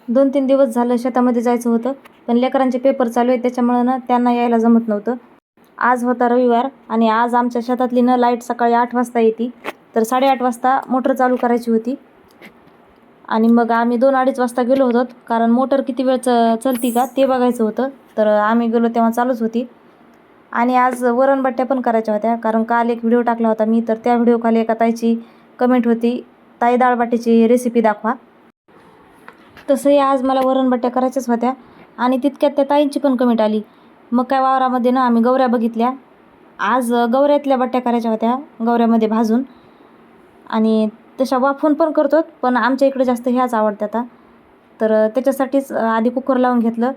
2-3 दिवस झालं शेतामध्ये जायचं होतं, पण लेकरांचे पेपर चालू आहेत त्याच्यामुळं ना त्यांना यायला जमत नव्हतं. आज होता रविवार आणि आज आमच्या शेतातली ना लाईट सकाळी 8 वाजता येते, तर 8:30 वाजता मोटर चालू करायची होती. आणि मग आम्ही 2-2:30 वाजता गेलो होतो, कारण मोटर किती वेळ चलती का ते बघायचं होतं. तर आम्ही गेलो तेव्हा चालूच होती. आणि आज वरणबट्ट्या पण करायच्या होत्या, कारण काल एक व्हिडिओ टाकला होता मी, तर त्या व्हिडिओखाली एका ताईची कमेंट होती, ताई डाळबाटीची रेसिपी दाखवा. तसंही आज मला वरणबट्ट्या करायच्याच होत्या आणि तितक्यात त्या ताईंची पण कमेंट आली. मग काय वावरामध्ये ना आम्ही गवऱ्या बघितल्या. आज गवऱ्यातल्या बट्ट्या करायच्या होत्या, गवऱ्यामध्ये भाजून. आणि तशा वाफवून पण करतो, पण आमच्या इकडे जास्त ह्याच आवडतात. तर त्याच्यासाठीच आधी कुकर लावून घेतलं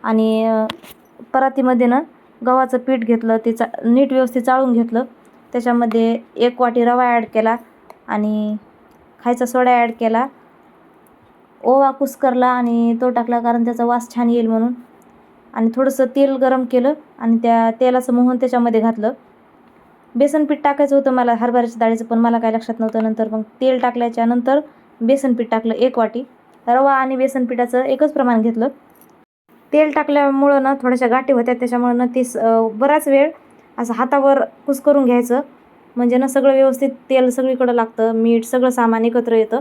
आणि परातीमध्ये ना गव्हाचं पीठ घेतलं, ते नीट व्यवस्थित चाळून घेतलं. त्याच्यामध्ये 1 वाटी रवा ॲड केला आणि खायचा सोडा ॲड केला. ओवा कुस्करला आणि तो टाकला, कारण त्याचा वास छान येईल म्हणून. आणि थोडंसं तेल गरम केलं आणि त्या तेलाचं मोहन त्याच्यामध्ये घातलं. बेसन पीठ टाकायचं होतं मला हरभऱ्याच्या डाळीचं, पण मला काय लक्षात नव्हतं. नंतर मग तेल टाकल्याच्या नंतर बेसन पीठ टाकलं 1 वाटी. रवा आणि बेसन पिठाचं एकच प्रमाण घेतलं. तेल टाकल्यामुळं ना थोड्याशा गाठी होत्या, त्याच्यामुळं ना ते बराच वेळ असं हातावर कुस्करून घ्यायचं, म्हणजे ना सगळं व्यवस्थित तेल सगळीकडं लागतं, मीठ सगळं सामान एकत्र येतं.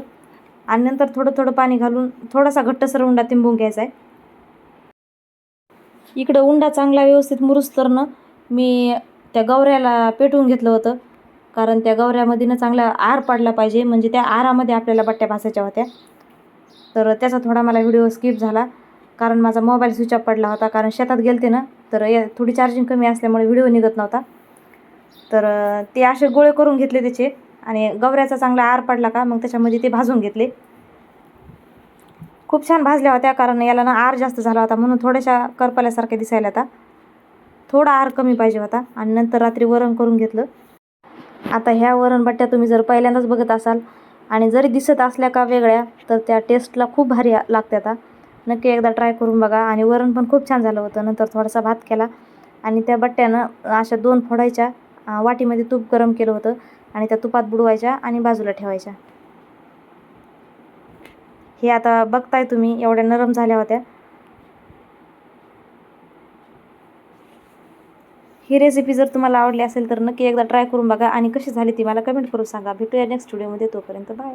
आणि नंतर थोडं थोडं पाणी घालून थोडासा घट्टसर उंडा तिंबून घ्यायचा आहे. इकडं उंडा चांगला व्यवस्थित मुरूस तर ना मी त्या गवऱ्याला पेटवून घेतलं होतं, कारण त्या गवऱ्यामध्ये ना चांगला आर पडला पाहिजे, म्हणजे त्या आरामध्ये आपल्याला बट्ट्या भाजायच्या होत्या. तर त्याचा थोडा मला व्हिडिओ स्किप झाला, कारण माझा मोबाईल स्विच ऑफ पडला होता, कारण शेतात गेलते ना, तर थोडी चार्जिंग कमी असल्यामुळे व्हिडिओ निघत नव्हता. तर ते असे गोळे करून घेतले त्याचे आणि गवऱ्याचा चांगला आर पडला का मग त्याच्यामध्ये ते भाजून घेतले. खूप छान भाजल्या होत्या, कारण याला ना आर जास्त झाला होता म्हणून थोड्याशा करपल्यासारख्या दिसायला होता. थोडा आर कमी पाहिजे होता. आणि नंतर रात्री वरण करून घेतलं. आता ह्या वरणबट्ट्या तुम्ही जर पहिल्यांदाच बघत असाल आणि जरी दिसत असल्या का वेगळ्या, तर त्या टेस्टला खूप भारी लागतात. नक्की एकदा ट्राय करून बघा. आणि वरण पण खूप छान झालं होतं. नंतर थोडासा भात केला आणि त्या बट्ट्यानं अशा 2 फोडायच्या, वाटीमध्ये तूप गरम केलं होतं आणि त्या तुपात बुडवायच्या आणि बाजूला ठेवायच्या. हे आता बघताय तुम्ही एवढ्या नरम झाल्या होत्या. ही रेसिपी जर तुम्हाला आवडली असेल तर नक्की एकदा ट्राय करून बघा आणि कशी झाली ती मला कमेंट करून सांगा. भेटूया नेक्स्ट व्हिडिओमध्ये. तोपर्यंत बाय.